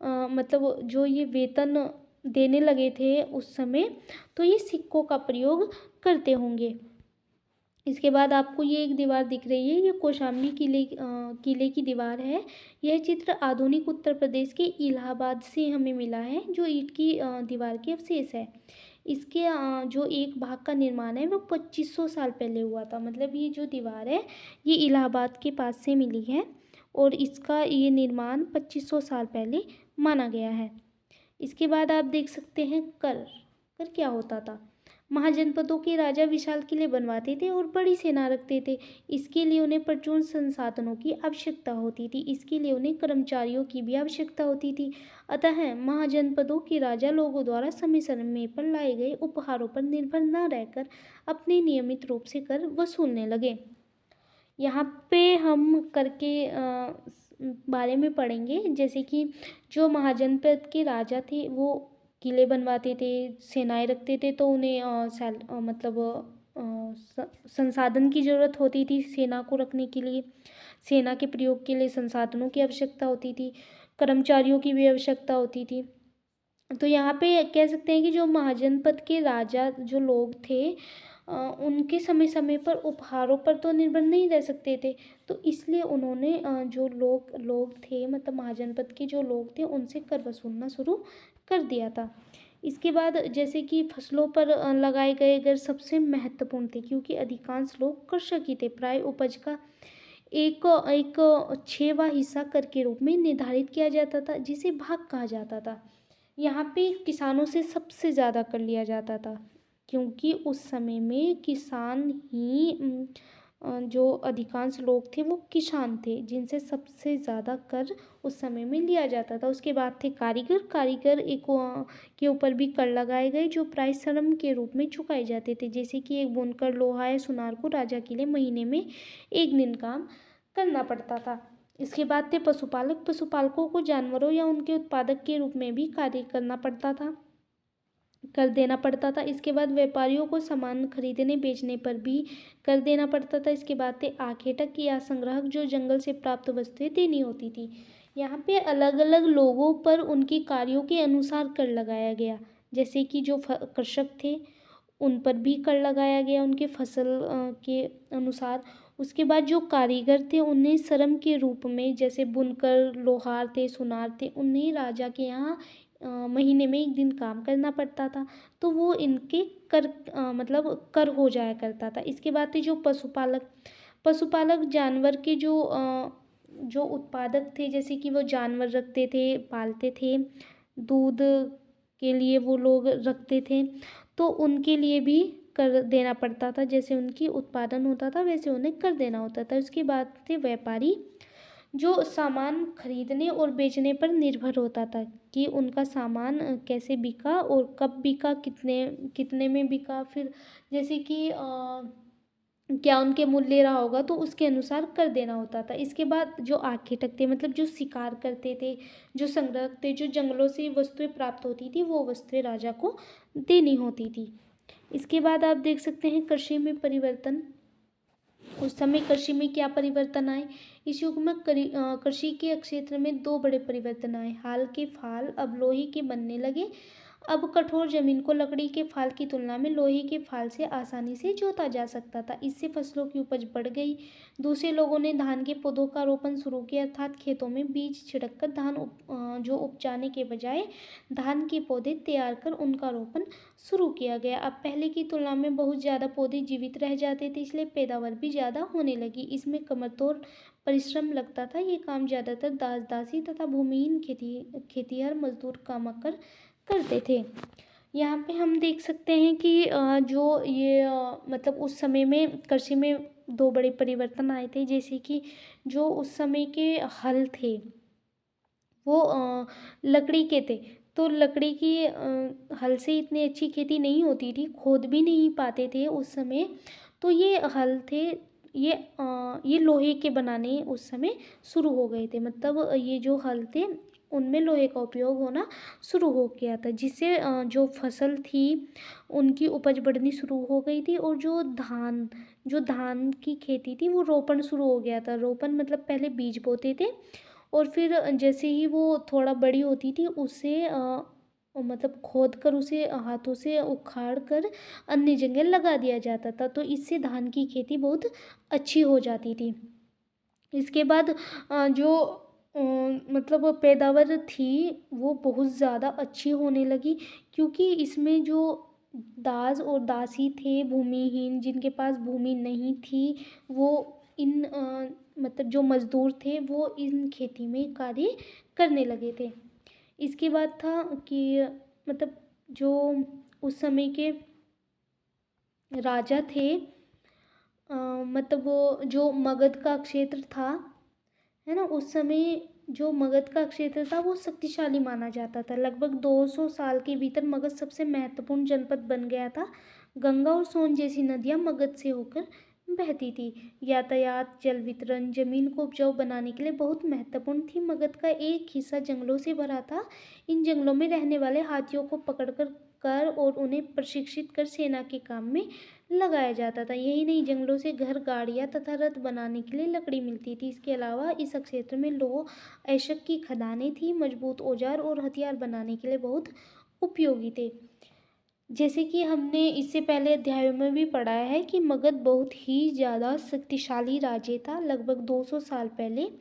मतलब जो ये वेतन देने लगे थे उस समय, तो ये सिक्कों का प्रयोग करते होंगे। इसके बाद आपको ये एक दीवार दिख रही है, ये कौशाम्बी किले की दीवार है। यह चित्र आधुनिक उत्तर प्रदेश के इलाहाबाद से हमें मिला है, जो ईंट की दीवार के अवशेष है। इसके जो एक भाग का निर्माण है वो 2500 साल पहले हुआ था। मतलब ये जो दीवार है ये इलाहाबाद के पास से मिली है और इसका ये निर्माण 2500 साल पहले माना गया है। इसके बाद आप देख सकते हैं कर। कर क्या होता था? महाजनपदों के राजा विशाल किले बनवाते थे और बड़ी सेना रखते थे। इसके लिए उन्हें प्रचुर संसाधनों की आवश्यकता होती थी। इसके लिए उन्हें कर्मचारियों की भी आवश्यकता होती थी। अतः महाजनपदों के राजा लोगों द्वारा समय समय पर लाए गए उपहारों पर निर्भर न रहकर अपने नियमित रूप से कर वसूलने लगे। यहाँ पे हम कर के बारे में पढ़ेंगे, जैसे कि जो महाजनपद के राजा थे वो किले बनवाते थे, सेनाएं रखते थे, तो उन्हें मतलब संसाधन की ज़रूरत होती थी सेना को रखने के लिए। सेना के प्रयोग के लिए संसाधनों की आवश्यकता होती थी, कर्मचारियों की भी आवश्यकता होती थी। तो यहाँ पे कह सकते हैं कि जो महाजनपद के राजा जो लोग थे उनके समय समय पर उपहारों पर तो निर्भर नहीं रह सकते थे, तो इसलिए उन्होंने जो लोग लोग थे, मतलब महाजनपद के जो लोग थे, उनसे कर वसूलना शुरू कर दिया था। इसके बाद जैसे कि फसलों पर लगाए गए कर सबसे महत्वपूर्ण थे, क्योंकि अधिकांश लोग कृषक ही थे। प्राय उपज का एक एक 6वां हिस्सा कर के रूप में निर्धारित किया जाता था, जिसे भाग कहा जाता था। यहाँ पे किसानों से सबसे ज़्यादा कर लिया जाता था, क्योंकि उस समय में किसान ही जो अधिकांश लोग थे वो किसान थे, जिनसे सबसे ज़्यादा कर उस समय में लिया जाता था। उसके बाद थे कारीगर। कारीगर एक के ऊपर भी कर लगाए गए, जो प्राय श्रम के रूप में चुकाए जाते थे। जैसे कि एक बुनकर, लोहा या सुनार को राजा के लिए महीने में 1 दिन काम करना पड़ता था। इसके बाद थे पशुपालक। पशुपालकों को जानवरों या उनके उत्पादक के रूप में भी कार्य करना पड़ता था, कर देना पड़ता था। इसके बाद व्यापारियों को सामान खरीदने बेचने पर भी कर देना पड़ता था। इसके बाद थे आखेटक या संग्राहक, जो जंगल से प्राप्त वस्तुएं देनी होती थी। यहाँ पे अलग अलग लोगों पर उनके कार्यों के अनुसार कर लगाया गया। जैसे कि जो कृषक थे उन पर भी कर लगाया गया उनके फसल के अनुसार। उसके बाद जो कारीगर थे उन्हें श्रम के रूप में, जैसे बुनकर, लोहार थे, सुनार थे, उन्हें राजा के यहाँ महीने में 1 दिन काम करना पड़ता था, तो वो इनके कर मतलब कर हो जाया करता था। इसके बाद थे जो पशुपालक। पशुपालक जानवर के जो उत्पादक थे, जैसे कि वो जानवर रखते थे, पालते थे, दूध के लिए वो लोग रखते थे, तो उनके लिए भी कर देना पड़ता था। जैसे उनकी उत्पादन होता था वैसे उन्हें कर देना होता था। उसके बाद थे व्यापारी, जो सामान खरीदने और बेचने पर निर्भर होता था कि उनका सामान कैसे बिका और कब बिका, कितने कितने में बिका। फिर जैसे कि क्या उनके मूल्य रहा होगा, तो उसके अनुसार कर देना होता था। इसके बाद जो आखेटक थे, मतलब जो शिकार करते थे, जो संग्रहक थे, जो जंगलों से वस्तुएं प्राप्त होती थी, वो वस्तुएं राजा को देनी होती थी। इसके बाद आप देख सकते हैं कृषि में परिवर्तन। उस समय कृषि में क्या परिवर्तन आए? इस युग में कृषि के क्षेत्र में 2 बड़े परिवर्तन आए। हाल के फाल अब लोहे के बनने लगे। अब कठोर जमीन को लकड़ी के फाल की तुलना में लोहे के फाल से आसानी से जोता जा सकता था। इससे फसलों की उपज बढ़ गई। दूसरे लोगों ने धान के पौधों का रोपण शुरू किया, अर्थात खेतों में बीज छिड़ककर जो उपजाने के बजाय धान के पौधे तैयार कर उनका रोपण शुरू किया गया। अब पहले की तुलना में बहुत ज़्यादा पौधे जीवित रह जाते थे, इसलिए पैदावार भी ज़्यादा होने लगी। इसमें कमरतोड़ परिश्रम लगता था। ये काम ज़्यादातर दास दासी तथा भूमिहीन खेतिहर मजदूर काम करते थे। यहाँ पे हम देख सकते हैं कि जो ये मतलब उस समय में कृषि में 2 बड़े परिवर्तन आए थे। जैसे कि जो उस समय के हल थे वो लकड़ी के थे, तो लकड़ी की हल से इतनी अच्छी खेती नहीं होती थी, खोद भी नहीं पाते थे उस समय। तो ये हल थे, ये लोहे के बनाने उस समय शुरू हो गए थे। मतलब ये जो हल थे उनमें लोहे का उपयोग होना शुरू हो गया था, जिससे जो फसल थी उनकी उपज बढ़नी शुरू हो गई थी। और जो धान की खेती थी वो रोपण शुरू हो गया था। रोपण मतलब पहले बीज बोते थे और फिर जैसे ही वो थोड़ा बड़ी होती थी उसे मतलब खोद कर उसे हाथों से उखाड़ कर अन्य जगह लगा दिया जाता था, तो इससे धान की खेती बहुत अच्छी हो जाती थी। इसके बाद जो मतलब पैदावार थी वो बहुत ज़्यादा अच्छी होने लगी, क्योंकि इसमें जो दास और दासी थे, भूमिहीन, जिनके पास भूमि नहीं थी, वो इन मतलब जो मज़दूर थे वो इन खेती में कार्य करने लगे थे। इसके बाद था कि मतलब जो उस समय के राजा थे, मतलब वो जो मगध का क्षेत्र था, है ना, उस समय जो मगध का क्षेत्र था वो शक्तिशाली माना जाता था। लगभग 200 साल के भीतर मगध सबसे महत्वपूर्ण जनपद बन गया था। गंगा और सोन जैसी नदियां मगध से होकर बहती थी। यातायात, जल वितरण, जमीन को उपजाऊ बनाने के लिए बहुत महत्वपूर्ण थी। मगध का एक हिस्सा जंगलों से भरा था। इन जंगलों में रहने वाले हाथियों को पकड़ कर और उन्हें प्रशिक्षित कर सेना के काम में लगाया जाता था। यही नहीं, जंगलों से घर, गाड़ियाँ तथा रथ बनाने के लिए लकड़ी मिलती थी। इसके अलावा इस क्षेत्र में लौह अयस्क की खदानें थी, मजबूत औजार और हथियार बनाने के लिए बहुत उपयोगी थे। जैसे कि हमने इससे पहले अध्यायों में भी पढ़ा है कि मगध बहुत ही ज़्यादा शक्तिशाली राज्य था। लगभग 200 साल पहले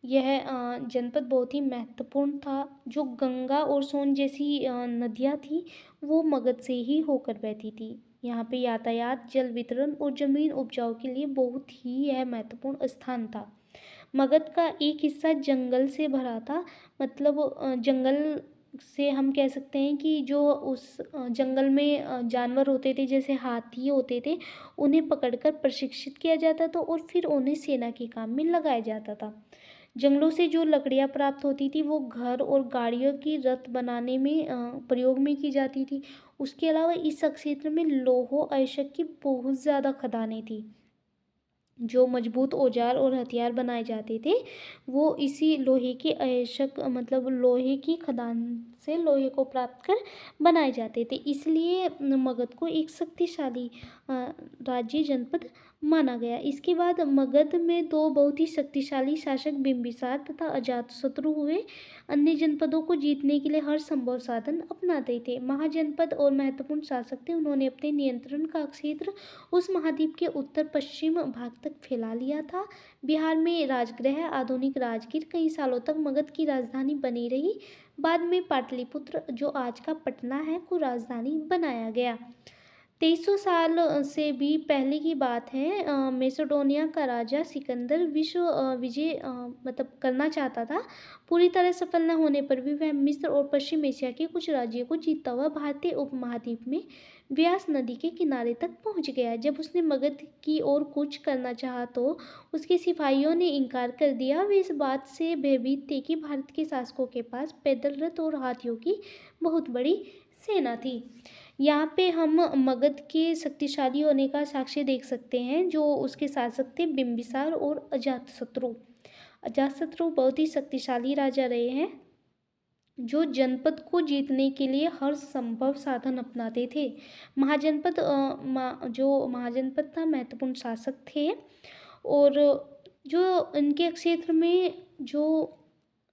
यह जनपद बहुत ही महत्वपूर्ण था। जो गंगा और सोन जैसी नदियाँ थी वो मगध से ही होकर बहती थी। यहाँ पे यातायात, जल वितरण और जमीन उपजाऊ के लिए बहुत ही यह महत्वपूर्ण स्थान था। मगध का एक हिस्सा जंगल से भरा था। मतलब जंगल से हम कह सकते हैं कि जो उस जंगल में जानवर होते थे, जैसे हाथी होते थे, उन्हें पकड़कर प्रशिक्षित किया जाता था और फिर उन्हें सेना के काम में लगाया जाता था। जंगलों से जो लकड़ियाँ प्राप्त होती थी वो घर और गाड़ियों की रथ बनाने में प्रयोग में की जाती थी। उसके अलावा इस क्षेत्र में लौह अयस्क की बहुत ज़्यादा खदानें थी। जो मजबूत औजार और हथियार बनाए जाते थे वो इसी लोहे के अयस्क, मतलब लोहे की खदान से लोहे को प्राप्त कर बनाए जाते थे। इसलिए मगध को एक शक्तिशाली राज्य जनपद माना गया। इसके बाद मगध में दो बहुत ही शक्तिशाली शासक बिंबिसार तथा अजातशत्रु हुए। अन्य जनपदों को जीतने के लिए हर संभव साधन अपनाते थे। महाजनपद और महत्वपूर्ण शासक थे। उन्होंने अपने नियंत्रण का क्षेत्र उस महाद्वीप के उत्तर पश्चिम भाग तक फैला लिया था। बिहार में राजगृह, आधुनिक राजगीर, कई सालों तक मगध की राजधानी बनी रही। बाद में पाटलिपुत्र, जो आज का पटना है, को राजधानी बनाया गया। 2300 साल से भी पहले की बात है। मैसेडोनिया का राजा सिकंदर विश्व विजय मतलब करना चाहता था। पूरी तरह सफल न होने पर भी वह मिस्र और पश्चिम एशिया के कुछ राज्यों को जीतता हुआ भारतीय उपमहाद्वीप में व्यास नदी के किनारे तक पहुंच गया। जब उसने मगध की ओर कूच करना चाहा तो उसके सिपाहियों ने इनकार कर दिया। वे इस बात से भयभीत थे कि भारत के शासकों के पास पैदल रथ और हाथियों की बहुत बड़ी सेना थी। यहाँ पे हम मगध के शक्तिशाली होने का साक्ष्य देख सकते हैं। जो उसके शासक थे बिंबिसार और अजातशत्रु। अजातशत्रु बहुत ही शक्तिशाली राजा रहे हैं, जो जनपद को जीतने के लिए हर संभव साधन अपनाते थे। जो महाजनपद था, महत्वपूर्ण शासक थे। और जो इनके क्षेत्र में जो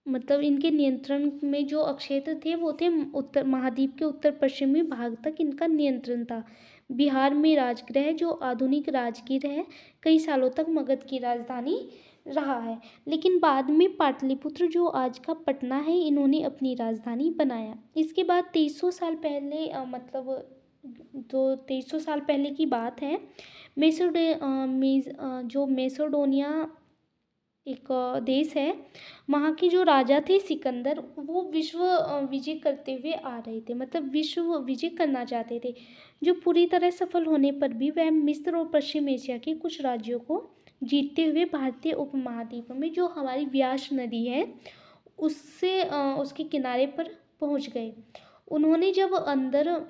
मतलब इनके नियंत्रण में जो क्षेत्र थे वो थे उत्तर महाद्वीप के उत्तर पश्चिमी भाग तक इनका नियंत्रण था। बिहार में राजगृह, जो आधुनिक राजगीर है, कई सालों तक मगध की राजधानी रहा है। लेकिन बाद में पाटलिपुत्र, जो आज का पटना है, इन्होंने अपनी राजधानी बनाया। इसके बाद 2300 साल पहले तो 2300 साल पहले की बात है। जो मैसेडोनिया एक देश है, वहाँ के जो राजा थे सिकंदर, वो विश्व विजय करते हुए आ रहे थे, मतलब विश्व विजय करना चाहते थे। जो पूरी तरह सफल होने पर भी वह मिस्र और पश्चिम एशिया के कुछ राज्यों को जीतते हुए भारतीय उपमहाद्वीप में, जो हमारी व्यास नदी है, उससे उसके किनारे पर पहुँच गए। उन्होंने जब अंदर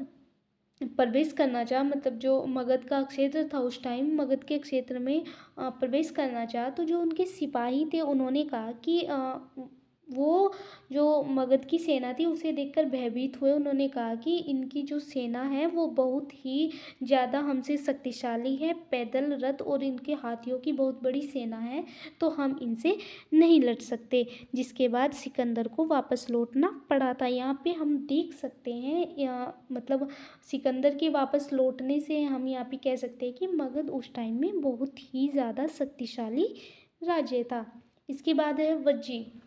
प्रवेश करना चाहा, मतलब जो मगध का क्षेत्र था उस टाइम, मगध के क्षेत्र में प्रवेश करना चाहा, तो जो उनके सिपाही थे उन्होंने कहा कि वो जो मगध की सेना थी उसे देखकर भयभीत हुए। उन्होंने कहा कि इनकी जो सेना है वो बहुत ही ज़्यादा हमसे शक्तिशाली है, पैदल रथ और इनके हाथियों की बहुत बड़ी सेना है, तो हम इनसे नहीं लड़ सकते। जिसके बाद सिकंदर को वापस लौटना पड़ा था। यहाँ पे हम देख सकते हैं, मतलब सिकंदर के वापस लौटने से हम यहाँ पे कह सकते हैं कि मगध उस टाइम में बहुत ही ज़्यादा शक्तिशाली राज्य था। इसके बाद है वज्जी।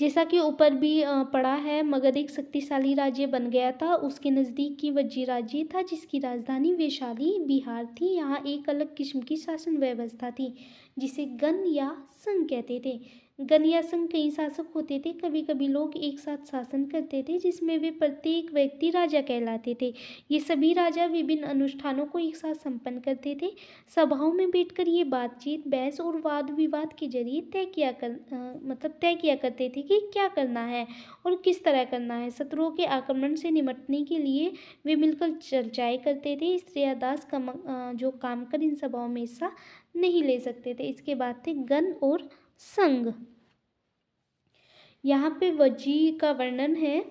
जैसा कि ऊपर भी पढ़ा है, मगध एक शक्तिशाली राज्य बन गया था। उसके नज़दीक की वज्जी राज्य था जिसकी राजधानी वैशाली बिहार थी। यहाँ एक अलग किस्म की शासन व्यवस्था थी जिसे गण या संघ कहते थे। गण या संघ कई शासक होते थे। कभी कभी लोग एक साथ शासन करते थे जिसमें वे प्रत्येक व्यक्ति राजा कहलाते थे। ये सभी राजा विभिन्न अनुष्ठानों को एक साथ संपन्न करते थे। सभाओं में बैठकर ये बातचीत, बहस और वाद विवाद के जरिए तय किया करते थे कि क्या करना है और किस तरह करना है। शत्रुओं के आक्रमण से निपटने के लिए वे मिलकर चर्चाएं करते थे। स्त्री या दास जो काम कर इन सभाओं में हिस्सा नहीं ले सकते थे। इसके बाद थे गण और संघ। यहाँ पे वज्जी का वर्णन है।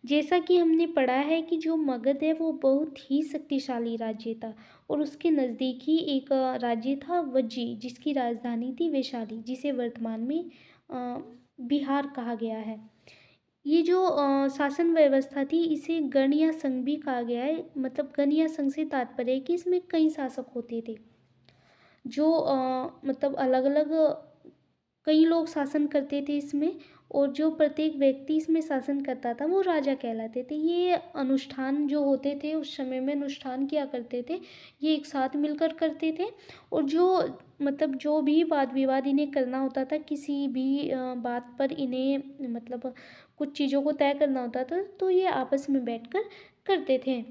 जैसा कि हमने पढ़ा है कि जो मगध है वो बहुत ही शक्तिशाली राज्य था और उसके नज़दीक ही एक राज्य था वज्जी जिसकी राजधानी थी वैशाली, जिसे वर्तमान में बिहार कहा गया है। ये जो शासन व्यवस्था थी इसे गण या संघ भी कहा गया है। मतलब गण या संघ से तात्पर्य है कि इसमें कई शासक होते थे जो मतलब अलग अलग कई लोग शासन करते थे इसमें, और जो प्रत्येक व्यक्ति इसमें शासन करता था वो राजा कहलाते थे। ये अनुष्ठान जो होते थे उस समय में अनुष्ठान किया करते थे, ये एक साथ मिलकर करते थे। और जो भी वाद विवाद इन्हें करना होता था, किसी भी बात पर इन्हें मतलब कुछ चीज़ों को तय करना होता था तो ये आपस में बैठकर करते थे।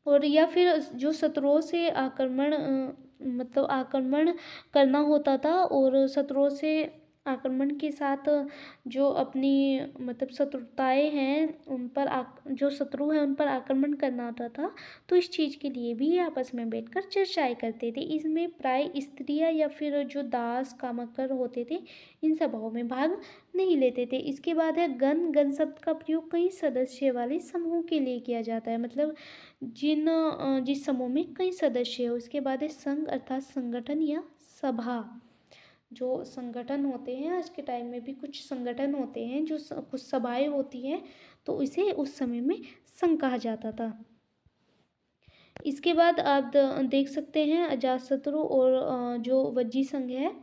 और या फिर जो शत्रुओं से आक्रमण करना होता था और शत्रुओं से आक्रमण के साथ जो अपनी शत्रुताएं हैं जो शत्रु हैं उन पर आक्रमण करना होता था, तो इस चीज़ के लिए भी ये आपस में बैठकर चर्चाएं करते थे। इसमें प्राय स्त्रियां या फिर जो दास कामकर होते थे इन सभाओं में भाग नहीं लेते थे। इसके बाद है गण। गण शब्द का प्रयोग कई सदस्य वाले समूह के लिए किया जाता है, मतलब जिस समूह में कई सदस्य हो। उसके बाद है संघ अर्थात संगठन या सभा। जो संगठन होते हैं, आज के टाइम में भी कुछ संगठन होते हैं जो कुछ सभाएं होती हैं, तो इसे उस समय में संघ कहा जाता था। इसके बाद आप देख सकते हैं अजातशत्रु और जो वज्जी संघ है,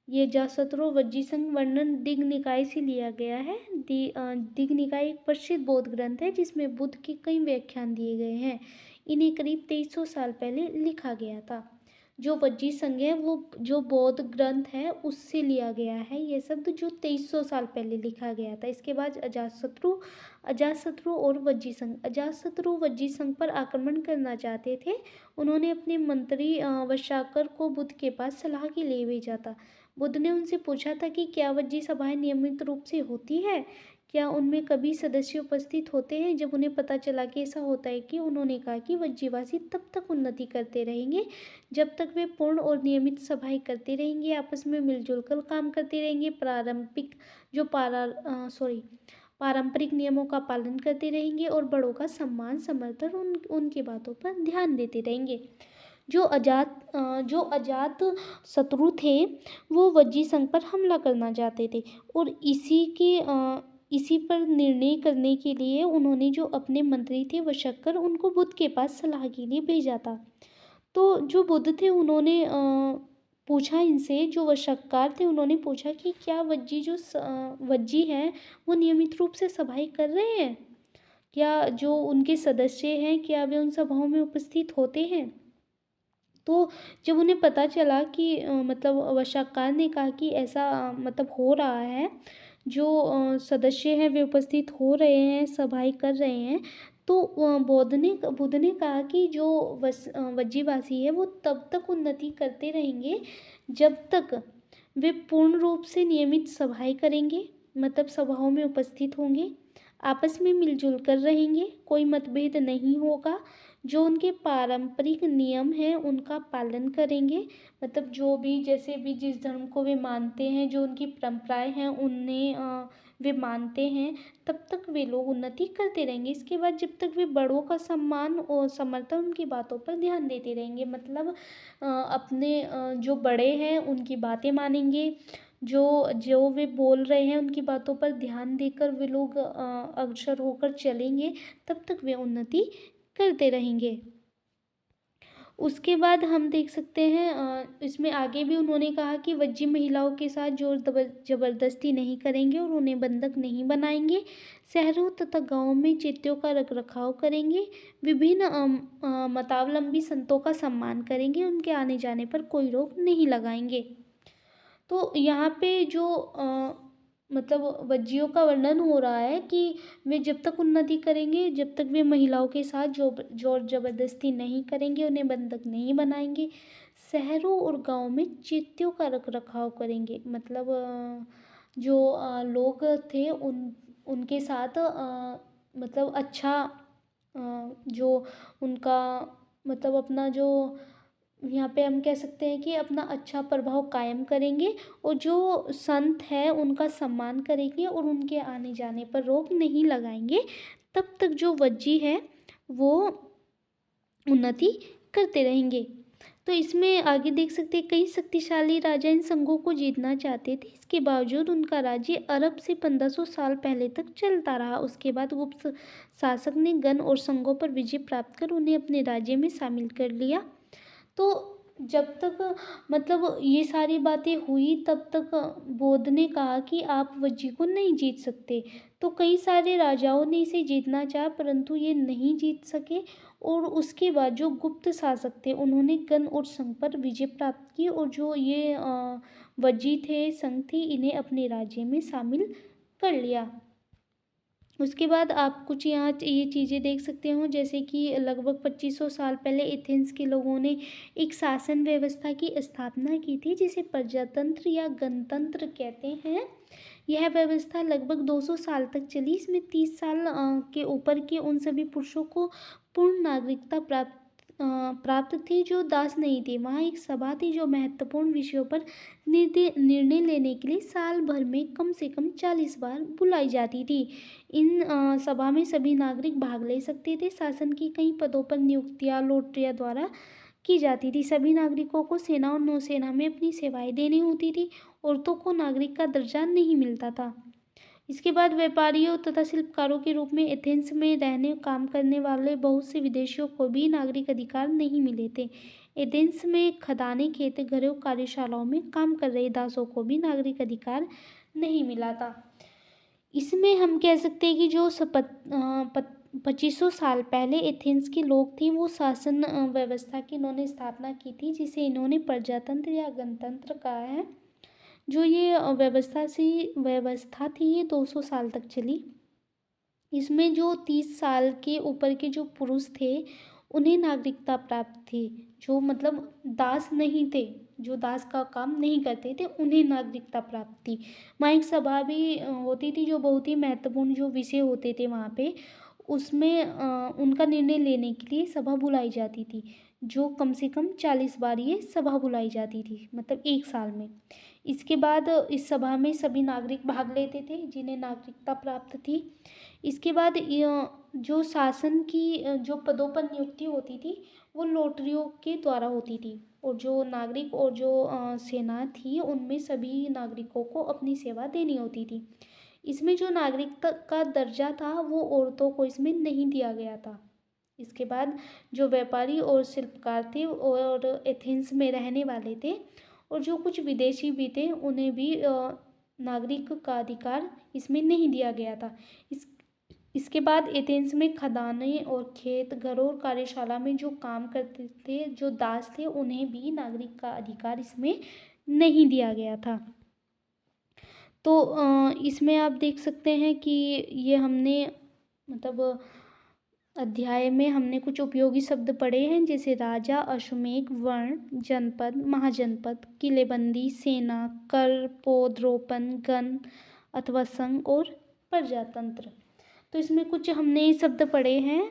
ये अजातशत्रु वज्जी संघ वर्णन दिग् निकाय से लिया गया है। दिग् निकाय एक प्रसिद्ध बौद्ध ग्रंथ है जिसमें बुद्ध के कई व्याख्यान दिए गए हैं। इन्हें करीब 2300 साल पहले लिखा गया था। जो वज्जी संघ है वो जो बौद्ध ग्रंथ है उससे लिया गया है ये शब्द, जो 2300 साल पहले लिखा गया था। इसके बाद अजातशत्रु और वज्जी संघ। अजातशत्रु वज्जी संघ पर आक्रमण करना चाहते थे। उन्होंने अपने मंत्री वशाकर को बुद्ध के पास सलाह के लिए भेजा था। बुद्ध ने उनसे पूछा था कि क्या वज्जी सभाएं नियमित रूप से होती है, क्या उनमें कभी सदस्य उपस्थित होते हैं। जब उन्हें पता चला कि ऐसा होता है कि उन्होंने कहा कि वज्जीवासी तब तक उन्नति करते रहेंगे जब तक वे पूर्ण और नियमित सभाएं करते रहेंगे, आपस में मिलजुल कर काम करते रहेंगे, पारंपरिक नियमों का पालन करते रहेंगे और बड़ों का सम्मान समर्थन उनकी बातों पर ध्यान देते रहेंगे। जो अजात शत्रु थे वो वज्जी संघ पर हमला करना चाहते थे और इसी पर निर्णय करने के लिए उन्होंने जो अपने मंत्री थे वशक्कर, उनको बुद्ध के पास सलाह के लिए भेजा था। तो जो बुद्ध थे उन्होंने पूछा इनसे, जो वशक्कार थे उन्होंने पूछा कि क्या वज्जी हैं वो नियमित रूप से सभाएं कर रहे हैं, क्या जो उनके सदस्य हैं क्या वे उन सभाओं में उपस्थित होते हैं। तो जब उन्हें पता चला कि वशाकार ने कहा कि ऐसा हो रहा है, जो सदस्य हैं वे उपस्थित हो रहे हैं, सभाएं कर रहे हैं, तो बुद्ध ने कहा कि जो वज्जीवासी है वो तब तक उन्नति करते रहेंगे जब तक वे पूर्ण रूप से नियमित सभाएं करेंगे, मतलब सभाओं में उपस्थित होंगे, आपस में मिलजुल कर रहेंगे, कोई मतभेद नहीं होगा, जो उनके पारंपरिक नियम हैं उनका पालन करेंगे, मतलब जो भी जैसे भी जिस धर्म को वे मानते हैं, जो उनकी परंपराएं हैं उन्हें वे मानते हैं, तब तक वे लोग उन्नति करते रहेंगे। इसके बाद जब तक वे बड़ों का सम्मान और समर्थन उनकी बातों पर ध्यान देते रहेंगे, मतलब अपने जो बड़े हैं उनकी बातें मानेंगे, जो वे बोल रहे हैं उनकी बातों पर ध्यान देकर वे लोग अग्रसर होकर चलेंगे, तब तक वे उन्नति करते रहेंगे। उसके बाद हम देख सकते हैं इसमें आगे भी उन्होंने कहा कि वज्जी महिलाओं के साथ जोर जबरदस्ती नहीं करेंगे और उन्हें बंधक नहीं बनाएंगे। शहरों तथा गांवों में चेत्यों का रखरखाव करेंगे। विभिन्न मतावलंबी संतों का सम्मान करेंगे। उनके आने जाने पर कोई रोक नहीं लगाएंगे। तो यहाँ पे जो मतलब वज्जियों का वर्णन हो रहा है कि वे जब तक उन्नति करेंगे, जब तक वे महिलाओं के साथ जोर जबरदस्ती नहीं करेंगे, उन्हें बंधक नहीं बनाएंगे, शहरों और गांवों में चेत्यों का रखरखाव करेंगे। मतलब जो लोग थे उनके साथ मतलब अच्छा जो उनका मतलब अपना जो यहाँ पे हम कह सकते हैं कि अपना अच्छा प्रभाव कायम करेंगे और जो संत है उनका सम्मान करेंगे और उनके आने जाने पर रोक नहीं लगाएंगे। तब तक जो वज्जी है वो उन्नति करते रहेंगे। तो इसमें आगे देख सकते हैं कई शक्तिशाली राजा इन संघों को जीतना चाहते थे। इसके बावजूद उनका राज्य अरब से 1500 साल पहले तक चलता रहा। उसके बाद गुप्त शासक ने गण और संघों पर विजय प्राप्त कर उन्हें अपने राज्य में शामिल कर लिया। तो जब तक मतलब ये सारी बातें हुई तब तक बौद्ध ने कहा कि आप वज्जी को नहीं जीत सकते। तो कई सारे राजाओं ने इसे जीतना चाहा परंतु ये नहीं जीत सके। और उसके बाद जो गुप्त शासक थे उन्होंने गण और संघ पर विजय प्राप्त की और जो ये वज्जी थे, संघ थी, इन्हें अपने राज्य में शामिल कर लिया। उसके बाद आप कुछ यहाँ ये चीज़ें देख सकते हो जैसे कि लगभग 2500 साल पहले एथेंस के लोगों ने एक शासन व्यवस्था की स्थापना की थी जिसे प्रजातंत्र या गणतंत्र कहते हैं। यह व्यवस्था लगभग 200 साल तक चली। इसमें 30 साल के ऊपर के उन सभी पुरुषों को पूर्ण नागरिकता प्राप्त थी जो दास नहीं थे। वहाँ एक सभा थी जो महत्वपूर्ण विषयों पर निर्णय लेने के लिए साल भर में कम से कम 40 बार बुलाई जाती थी। इन सभा में सभी नागरिक भाग ले सकते थे। शासन की कई पदों पर नियुक्तियां लॉटरिया द्वारा की जाती थी। सभी नागरिकों को सेना और नौसेना में अपनी सेवाएं देनी होती थी। औरतों को नागरिक का दर्जा नहीं मिलता था। इसके बाद व्यापारियों तथा शिल्पकारों के रूप में एथेंस में रहने काम करने वाले बहुत से विदेशियों को भी नागरिक अधिकार नहीं मिले थे। एथेंस में खदानें, खेत, घरों, कार्यशालाओं में काम कर रहे दासों को भी नागरिक अधिकार नहीं मिला था। इसमें हम कह सकते हैं कि जो 2500 साल पहले एथेंस के लोग थे वो शासन व्यवस्था की इन्होंने स्थापना की थी जिसे इन्होंने प्रजातंत्र या गणतंत्र कहा है। जो ये व्यवस्था थी ये 200 साल तक चली। इसमें जो 30 साल के ऊपर के जो पुरुष थे उन्हें नागरिकता प्राप्त थी। जो मतलब दास नहीं थे, जो दास का काम नहीं करते थे, उन्हें नागरिकता प्राप्त थी। वहाँ एक सभा भी होती थी जो बहुत ही महत्वपूर्ण जो विषय होते थे वहाँ पे उसमें उनका निर्णय लेने के लिए सभा बुलाई जाती थी। जो कम से कम 40 बार ये सभा बुलाई जाती थी मतलब एक साल में। इसके बाद इस सभा में सभी नागरिक भाग लेते थे जिन्हें नागरिकता प्राप्त थी। इसके बाद जो शासन की जो पदों पर नियुक्ति होती थी वो लॉटरियों के द्वारा होती थी। और जो नागरिक और जो सेना थी उनमें सभी नागरिकों को अपनी सेवा देनी होती थी। इसमें जो नागरिकता का दर्जा था वो औरतों को इसमें नहीं दिया गया था। इसके बाद जो व्यापारी और शिल्पकार थे और एथेंस में रहने वाले थे और जो कुछ विदेशी भी थे उन्हें भी नागरिक का अधिकार इसमें नहीं दिया गया था। इसके बाद एथेंस में खदानें और खेत, घरों और कार्यशाला में जो काम करते थे जो दास थे उन्हें भी नागरिक का अधिकार इसमें नहीं दिया गया था। तो इसमें आप देख सकते हैं कि ये हमने मतलब अध्याय में हमने कुछ उपयोगी शब्द पढ़े हैं जैसे राजा, अश्वमेध, वर्ण, जनपद, महाजनपद, किलेबंदी, सेना, कर, पौधरोपण, गण अथवा संघ और प्रजातंत्र। तो इसमें कुछ हमने शब्द पढ़े हैं।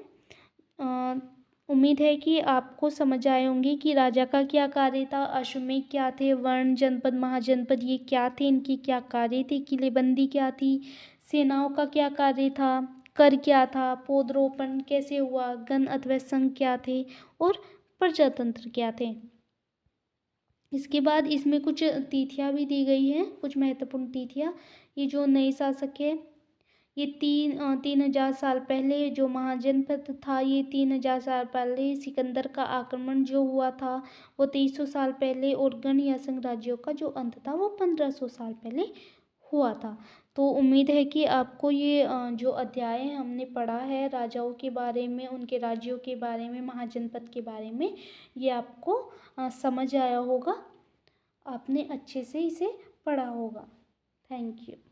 उम्मीद है कि आपको समझ आए होंगे कि राजा का क्या कार्य था, अश्वमेध क्या थे, वर्ण, जनपद, महाजनपद ये क्या थे, इनकी क्या कार्य थे, किलेबंदी क्या थी, सेनाओं का क्या कार्य था, कर क्या था, पौधरोपण कैसे हुआ, गण अथवा संघ क्या थे और प्रजातंत्र क्या थे। इसके बाद इसमें कुछ तिथियां भी दी गई हैं, कुछ महत्वपूर्ण तिथियां। ये जो नए शासक है ये 3000 साल पहले जो महाजनपद था, ये 3000 साल पहले सिकंदर का आक्रमण जो हुआ था वो 2300 साल पहले, और गण या संघ राज्यों का जो अंत था वो 1500 साल पहले हुआ था। तो उम्मीद है कि आपको ये जो अध्याय है हमने पढ़ा है राजाओं के बारे में, उनके राज्यों के बारे में, महाजनपद के बारे में, ये आपको समझ आया होगा, आपने अच्छे से इसे पढ़ा होगा। Thank you.